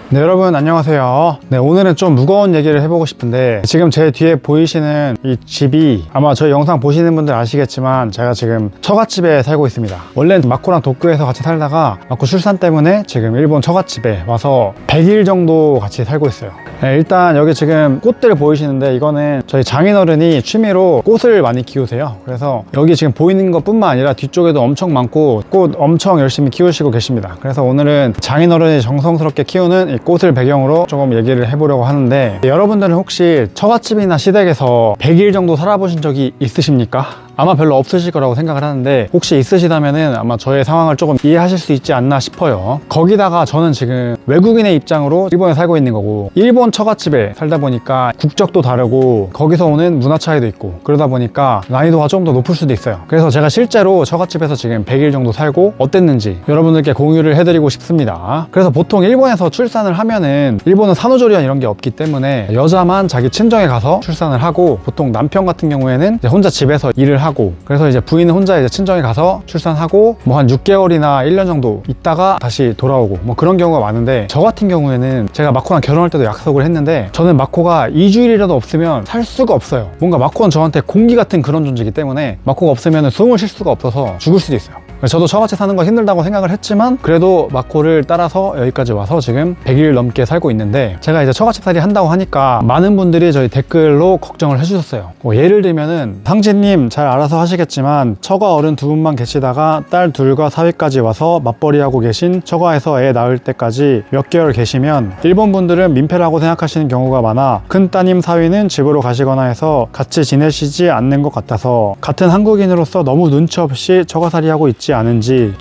네, 여러분 안녕하세요. 네, 오늘은 좀 무거운 얘기를 해보고 싶은데, 지금 제 뒤에 보이시는 이 집이 아마 저희 영상 보시는 분들 아시겠지만 제가 지금 처갓집에 살고 있습니다. 원래는 마코랑 도쿄에서 같이 살다가 마코 출산 때문에 지금 일본 처갓집에 와서 100일 정도 같이 살고 있어요. 네, 일단 여기 지금 꽃들 보이시는데 이거는 저희 장인어른이 취미로 꽃을 많이 키우세요. 그래서 여기 지금 보이는 것 뿐만 아니라 뒤쪽에도 엄청 많고 꽃 엄청 열심히 키우시고 계십니다. 그래서 오늘은 장인어른이 정성스럽게 키우는 이 꽃을 배경으로 조금 얘기를 해보려고 하는데, 여러분들은 혹시 처갓집이나 시댁에서 100일 정도 살아보신 적이 있으십니까? 아마 별로 없으실 거라고 생각을 하는데, 혹시 있으시다면은 아마 저의 상황을 조금 이해하실 수 있지 않나 싶어요. 거기다가 저는 지금 외국인의 입장으로 일본에 살고 있는 거고, 일본 처갓집에 살다 보니까 국적도 다르고 거기서 오는 문화 차이도 있고, 그러다 보니까 난이도가 좀 더 높을 수도 있어요. 그래서 제가 실제로 처갓집에서 지금 100일 정도 살고 어땠는지 여러분들께 공유를 해드리고 싶습니다. 그래서 보통 일본에서 출산을 하면은, 일본은 산후조리원 이런 게 없기 때문에 여자만 자기 친정에 가서 출산을 하고, 보통 남편 같은 경우에는 이제 혼자 집에서 일을 하고, 그래서 이제 부인은 혼자 이제 친정에 가서 출산하고 뭐 한 6개월이나 1년 정도 있다가 다시 돌아오고, 뭐 그런 경우가 많은데, 저 같은 경우에는 제가 마코랑 결혼할 때도 약속을 했는데, 저는 마코가 2주일이라도 없으면 살 수가 없어요. 뭔가 마코는 저한테 공기 같은 그런 존재이기 때문에 마코가 없으면 숨을 쉴 수가 없어서 죽을 수도 있어요. 저도 저같이 사는 거 힘들다고 생각을 했지만, 그래도 마코를 따라서 여기까지 와서 지금 100일 넘게 살고 있는데, 제가 이제 처갓집 살이 한다고 하니까 많은 분들이 저희 댓글로 걱정을 해주셨어요. 예를 들면은, 상진님 잘 알아서 하시겠지만 처가 어른 두 분만 계시다가 딸 둘과 사위까지 와서 맞벌이하고 계신, 처가에서 애 낳을 때까지 몇 개월 계시면 일본 분들은 민폐라고 생각하시는 경우가 많아 큰 따님 사위는 집으로 가시거나 해서 같이 지내시지 않는 것 같아서, 같은 한국인으로서 너무 눈치 없이 처가살이 하고 있지 않은지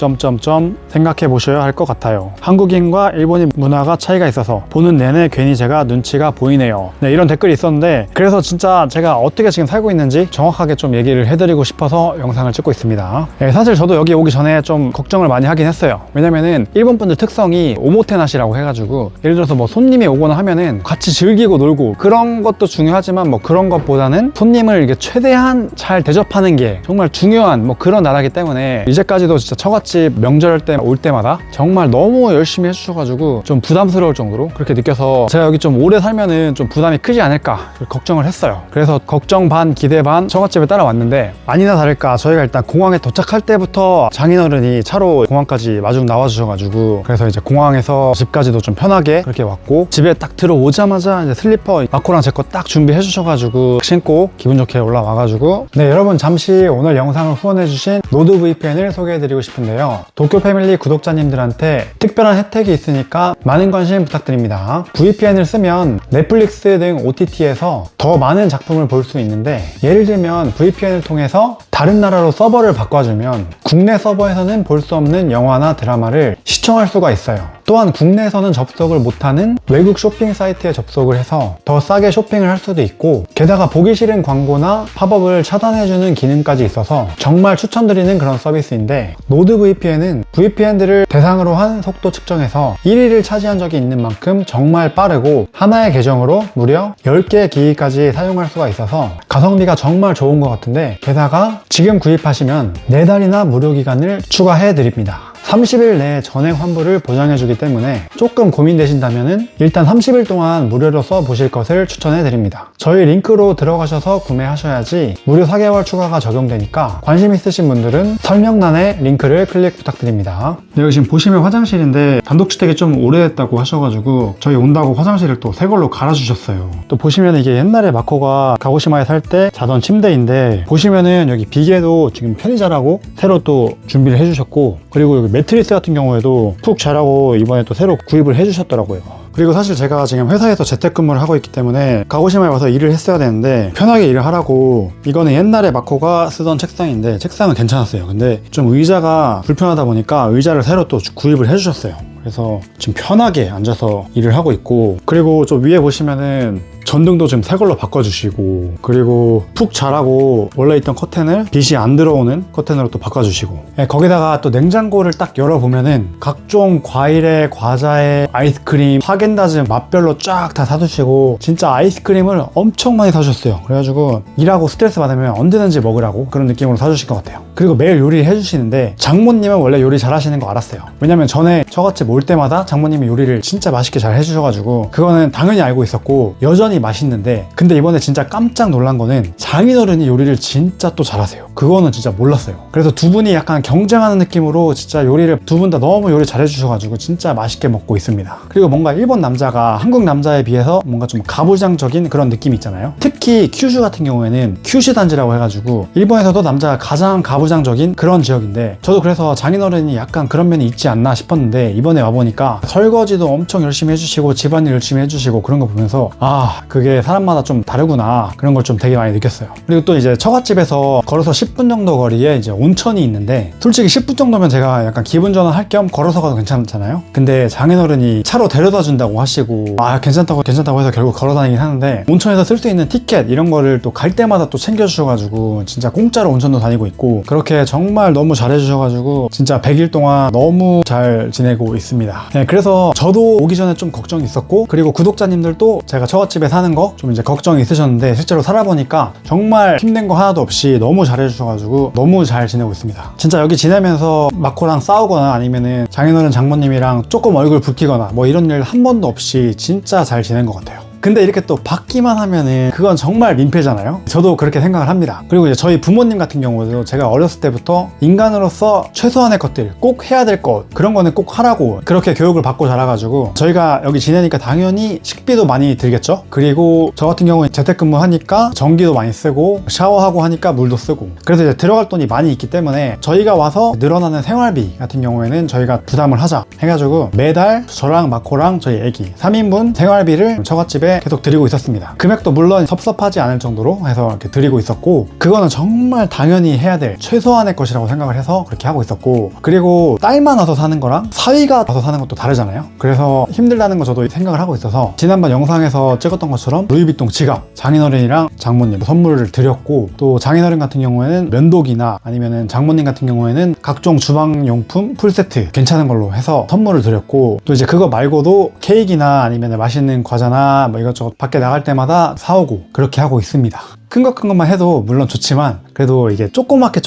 생각해 보셔야 할 것 같아요. 한국인과 일본인 문화가 차이가 있어서 보는 내내 괜히 제가 눈치가 보이네요. 네, 이런 댓글이 있었는데, 그래서 진짜 제가 어떻게 지금 살고 있는지 정확하게 좀 얘기를 해드리고 싶어서 영상을 찍고 있습니다. 네, 사실 저도 여기 오기 전에 좀 걱정을 많이 하긴 했어요. 왜냐면은 일본 분들 특성이 오모테나시라고 해가지고, 예를 들어서 뭐 손님이 오거나 하면은 같이 즐기고 놀고, 그런 것도 중요하지만 뭐 그런 것보다는 손님을 이게 최대한 잘 대접하는 게 정말 중요한 뭐 그런 나라이기 때문에, 이제까지도 진짜 처갓집 명절 때 올 때마다 정말 너무 열심히 해주셔가지고 좀 부담스러울 정도로 그렇게 느껴서, 제가 여기 좀 오래 살면은 좀 부담이 크지 않을까 걱정을 했어요. 그래서 걱정 반 기대 반 처갓집에 따라왔는데, 아니나 다를까 저희가 일단 공항에 도착할 때부터 장인어른이 차로 공항까지 마중 나와주셔가지고, 그래서 이제 공항에서 집까지도 좀 편하게 그렇게 왔고, 집에 딱 들어오자마자 이제 슬리퍼 마코랑 제 거 딱 준비해 주셔가지고 신고 기분 좋게 올라와가지고, 네, 여러분 잠시 오늘 영상을 후원해주신 노드 VPN을 소개해드리고 싶은데요. 도쿄 패밀리 구독자님들한테 특별한 혜택이 있으니까 많은 관심 부탁드립니다. VPN을 쓰면 넷플릭스 등 OTT에서 더 많은 작품을 볼 수 있는데, 예를 들면 VPN을 통해서 다른 나라로 서버를 바꿔주면 국내 서버에서는 볼 수 없는 영화나 드라마를 시청할 수가 있어요. 또한 국내에서는 접속을 못하는 외국 쇼핑 사이트에 접속을 해서 더 싸게 쇼핑을 할 수도 있고, 게다가 보기 싫은 광고나 팝업을 차단해주는 기능까지 있어서 정말 추천드리는 그런 서비스인데, 노드 VPN은 VPN들을 대상으로 한 속도 측정에서 1위를 차지한 적이 있는 만큼 정말 빠르고, 하나의 계정으로 무려 10개의 기기까지 사용할 수가 있어서 가성비가 정말 좋은 것 같은데, 게다가 지금 구입하시면 4달이나 무료 기간을 추가해 드립니다. 30일 내에 전액 환불을 보장해주기 때문에 조금 고민되신다면 일단 30일 동안 무료로 써보실 것을 추천해드립니다. 저희 링크로 들어가셔서 구매하셔야지 무료 4개월 추가가 적용되니까, 관심 있으신 분들은 설명란에 링크를 클릭 부탁드립니다. 여기 지금 보시면 화장실인데, 단독주택이 좀 오래됐다고 하셔가지고 저희 온다고 화장실을 또 새 걸로 갈아주셨어요. 또 보시면 이게 옛날에 마코가 가고시마에 살 때 자던 침대인데, 보시면은 여기 비계도 지금 편의자라고 새로 또 준비를 해주셨고, 그리고 여기 매트리스 같은 경우에도 푹 자라고 이번에 또 새로 구입을 해주셨더라고요. 그리고 사실 제가 지금 회사에서 재택근무를 하고 있기 때문에 가고시마에 와서 일을 했어야 되는데, 편하게 일을 하라고, 이거는 옛날에 마코가 쓰던 책상인데 책상은 괜찮았어요. 근데 좀 의자가 불편하다 보니까 의자를 새로 또 구입을 해주셨어요. 그래서 지금 편하게 앉아서 일을 하고 있고, 그리고 좀 위에 보시면은 전등도 지금 새 걸로 바꿔주시고, 그리고 푹 자라고 원래 있던 커튼을 빛이 안 들어오는 커튼으로 또 바꿔주시고, 거기다가 또 냉장고를 딱 열어보면은 각종 과일에 과자에 아이스크림, 하겐다즈 맛별로 쫙 다 사주시고, 진짜 아이스크림을 엄청 많이 사주셨어요. 그래가지고 일하고 스트레스 받으면 언제든지 먹으라고 그런 느낌으로 사주실 것 같아요. 그리고 매일 요리를 해주시는데 장모님은 원래 요리 잘하시는 거 알았어요. 왜냐면 전에 처갓집 올 때마다 장모님이 요리를 진짜 맛있게 잘 해주셔가지고 그거는 당연히 알고 있었고 여전히 맛있는데, 근데 이번에 진짜 깜짝 놀란 거는 장인어른이 요리를 진짜 또 잘하세요. 그거는 진짜 몰랐어요. 그래서 두 분이 약간 경쟁하는 느낌으로 진짜 요리를 두 분 다 너무 요리 잘해주셔가지고 진짜 맛있게 먹고 있습니다. 그리고 뭔가 일본 남자가 한국 남자에 비해서 뭔가 좀 가부장적인 그런 느낌이 있잖아요. 특히 큐슈 같은 경우에는 큐슈 단지라고 해가지고 일본에서도 남자가 가장 가부장적인 그런 지역인데, 저도 그래서 장인어른이 약간 그런 면이 있지 않나 싶었는데 이번에 와보니까 설거지도 엄청 열심히 해주시고 집안일 열심히 해주시고 그런 거 보면서 아, 그게 사람마다 좀 다르구나, 그런 걸 좀 되게 많이 느꼈어요. 그리고 또 이제 처갓집에서 걸어서 10분 정도 거리에 이제 온천이 있는데, 솔직히 10분 정도면 제가 약간 기분 전환할 겸 걸어서 가도 괜찮잖아요. 근데 장인어른이 차로 데려다 준다고 하시고 아, 괜찮다고 해서 결국 걸어 다니긴 하는데, 온천에서 쓸 수 있는 티켓 이런 거를 또 갈 때마다 또 챙겨주셔가지고 진짜 공짜로 온천도 다니고 있고, 그렇게 정말 너무 잘해주셔가지고 진짜 100일 동안 너무 잘 지내고 있습니다. 네, 그래서 저도 오기 전에 좀 걱정이 있었고, 그리고 구독자님들도 제가 처갓집에 사는 거 좀 이제 걱정이 있으셨는데 실제로 살아보니까 정말 힘든 거 하나도 없이 너무 잘해주셔가지고 너무 잘 지내고 있습니다. 진짜 여기 지내면서 마코랑 싸우거나 아니면은 장인어른 장모님이랑 조금 얼굴 붉히거나 뭐 이런 일 한 번도 없이 진짜 잘 지낸 것 같아요. 근데 이렇게 또 받기만 하면은 그건 정말 민폐잖아요. 저도 그렇게 생각을 합니다. 그리고 이제 저희 부모님 같은 경우도 제가 어렸을 때부터 인간으로서 최소한의 것들, 꼭 해야 될 것, 그런 거는 꼭 하라고 그렇게 교육을 받고 자라가지고 저희가 여기 지내니까 당연히 식비도 많이 들겠죠. 그리고 저 같은 경우는 재택근무 하니까 전기도 많이 쓰고 샤워하고 하니까 물도 쓰고, 그래서 이제 들어갈 돈이 많이 있기 때문에 저희가 와서 늘어나는 생활비 같은 경우에는 저희가 부담을 하자 해가지고 매달 저랑 마코랑 저희 애기 3인분 생활비를 처갓집에 계속 드리고 있었습니다. 금액도 물론 섭섭하지 않을 정도로 해서 이렇게 드리고 있었고, 그거는 정말 당연히 해야 될 최소한의 것이라고 생각을 해서 그렇게 하고 있었고, 그리고 딸만 와서 사는 거랑 사위가 와서 사는 것도 다르잖아요. 그래서 힘들다는 거 저도 생각을 하고 있어서 지난번 영상에서 찍었던 것처럼 루이비통 지갑 장인어른이랑 장모님 선물을 드렸고, 또 장인어른 같은 경우에는 면도기나 아니면은 장모님 같은 경우에는 각종 주방용품 풀세트 괜찮은 걸로 해서 선물을 드렸고, 또 이제 그거 말고도 케이크나 아니면 맛있는 과자나 뭐 이것저것 밖에 나갈 때마다 사오고 그렇게 하고 있습니다. 큰 것만 해도 물론 좋지만 그래도 이게 조그맣게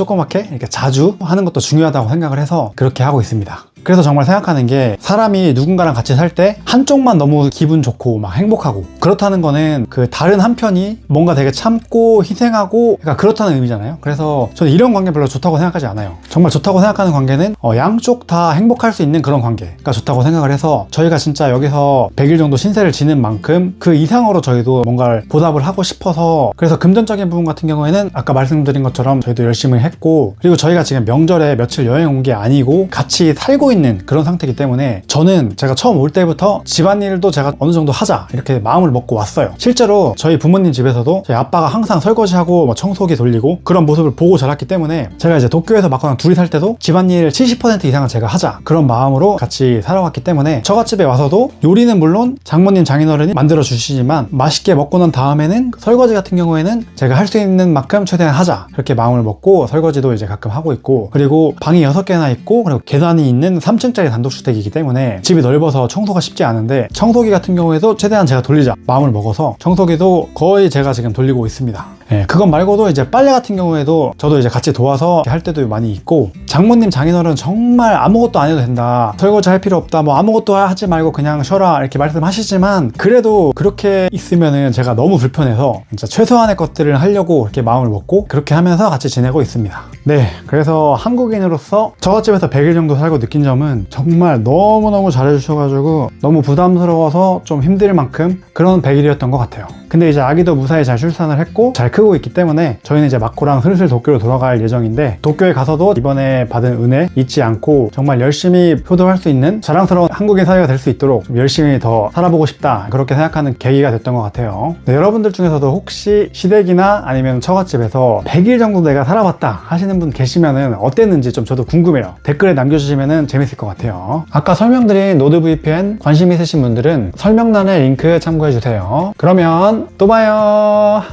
이렇게 자주 하는 것도 중요하다고 생각을 해서 그렇게 하고 있습니다. 그래서 정말 생각하는 게, 사람이 누군가랑 같이 살 때 한쪽만 너무 기분 좋고 막 행복하고 그렇다는 거는 그 다른 한편이 뭔가 되게 참고 희생하고 그러니까 그렇다는 의미잖아요. 그래서 저는 이런 관계 별로 좋다고 생각하지 않아요. 정말 좋다고 생각하는 관계는 양쪽 다 행복할 수 있는 그런 관계가 좋다고 생각을 해서, 저희가 진짜 여기서 100일 정도 신세를 지는 만큼 그 이상으로 저희도 뭔가를 보답을 하고 싶어서, 그래서 금전적인 부분 같은 경우에는 아까 말씀드린 것처럼 저희도 열심히 했고, 그리고 저희가 지금 명절에 며칠 여행 온 게 아니고 같이 살고 있는 그런 상태이기 때문에 저는 제가 처음 올 때부터 집안일도 제가 어느 정도 하자 이렇게 마음을 먹고 왔어요. 실제로 저희 부모님 집에서도 저희 아빠가 항상 설거지하고 뭐 청소기 돌리고 그런 모습을 보고 자랐기 때문에, 제가 이제 도쿄에서 마코랑 둘이 살 때도 집안일 70% 이상은 제가 하자 그런 마음으로 같이 살아왔기 때문에 처갓집에 와서도 요리는 물론 장모님 장인어른이 만들어 주시지만 맛있게 먹고 난 다음에는 설거지 같은 경우에는 제가 할 수 있는 만큼 최대한 하자 그렇게 마음을 먹고 설거지도 이제 가끔 하고 있고, 그리고 방이 6개나 있고 그리고 계단이 있는 3층짜리 단독주택이기 때문에 집이 넓어서 청소가 쉽지 않은데, 청소기 같은 경우에도 최대한 제가 돌리자 마음을 먹어서 청소기도 거의 제가 지금 돌리고 있습니다. 네, 그것 말고도 이제 빨래 같은 경우에도 저도 이제 같이 도와서 할 때도 많이 있고, 장모님 장인어른 정말 아무것도 안 해도 된다, 설거지 할 필요 없다, 뭐 아무것도 하지 말고 그냥 쉬어라 이렇게 말씀하시지만, 그래도 그렇게 있으면은 제가 너무 불편해서 진짜 최소한의 것들을 하려고 이렇게 마음을 먹고 그렇게 하면서 같이 지내고 있습니다. 네, 그래서 한국인으로서 처갓집에서 100일 정도 살고 느낀 점은 정말 너무너무 잘해주셔가지고 너무 부담스러워서 좀 힘들 만큼 그런 100일이었던 것 같아요. 근데 이제 아기도 무사히 잘 출산을 했고 잘 크고 있기 때문에 저희는 이제 마코랑 슬슬 도쿄로 돌아갈 예정인데, 도쿄에 가서도 이번에 받은 은혜 잊지 않고 정말 열심히 효도할 수 있는 자랑스러운 한국인 사회가 될 수 있도록 좀 열심히 더 살아보고 싶다, 그렇게 생각하는 계기가 됐던 것 같아요. 네, 여러분들 중에서도 혹시 시댁이나 아니면 처갓집에서 100일 정도 내가 살아봤다 하시는 분 계시면은 어땠는지 좀 저도 궁금해요. 댓글에 남겨주시면은 재밌을 것 같아요. 아까 설명드린 노드 VPN 관심 있으신 분들은 설명란에 링크 참고해주세요. 그러면 또 봐요.